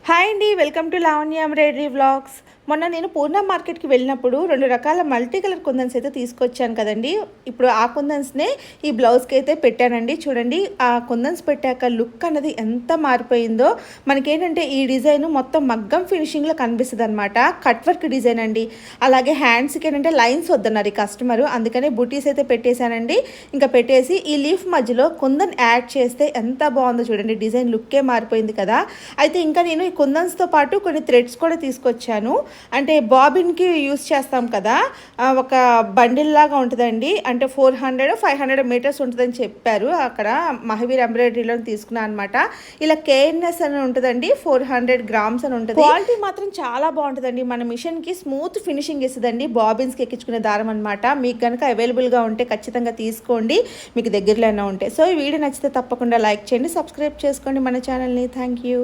Hi అండి, welcome to Lavanya embroidery vlogs. మొన్న నేను పూర్ణ మార్కెట్కి వెళ్ళినప్పుడు 2 రకాల మల్టీ కలర్ కుందన్స్ అయితే తీసుకొచ్చాను కదండి. ఇప్పుడు ఆ కుందన్స్నే ఈ బ్లౌజ్కి అయితే పెట్టానండి. చూడండి, ఆ కుందన్స్ పెట్టాక లుక్ అన్నది ఎంత మారిపోయిందో. మనకేంటంటే ఈ డిజైన్ మొత్తం మగ్గం ఫినిషింగ్లో కనిపిస్తుంది అనమాట. కట్ వర్క్ డిజైన్ అండి. అలాగే హ్యాండ్స్కి ఏంటంటే లైన్స్ వద్దన్నారు ఈ కస్టమరు, అందుకనే బుటీస్ అయితే పెట్టేశానండి. ఇంకా పెట్టేసి ఈ లీఫ్ మధ్యలో కుందన్ యాడ్ చేస్తే ఎంత బాగుందో చూడండి. డిజైన్ లుక్కే మారిపోయింది కదా. అయితే ఇంకా నేను ఈ కుందన్స్తో పాటు కొన్ని థ్రెడ్స్ కూడా తీసుకొచ్చాను. అంటే బాబిన్కి యూస్ చేస్తాం కదా, ఒక బండిల్ లాగా ఉంటుందండి. అంటే 400-500 మీటర్స్ ఉంటుందని చెప్పారు. అక్కడ మహావీర్ ఎంబ్రాయిడరీలో తీసుకున్నాను అనమాట. ఇలా కేర్నెస్ అని ఉంటుందండి, 400 గ్రామ్స్ అని ఉంటుంది. క్వాలిటీ మాత్రం చాలా బాగుంటుందండి. మన మిషన్కి స్మూత్ ఫినిషింగ్ ఇస్తుందండి. బాబిన్స్కి ఎక్కించుకునే దారం అనమాట. మీకు కనుక అవైలబుల్గా ఉంటే ఖచ్చితంగా తీసుకోండి, మీకు దగ్గరలోనే ఉంటే. సో ఈ వీడియో నచ్చితే తప్పకుండా లైక్ చేయండి, సబ్స్క్రైబ్ చేసుకోండి మన ఛానల్ని. Thank you.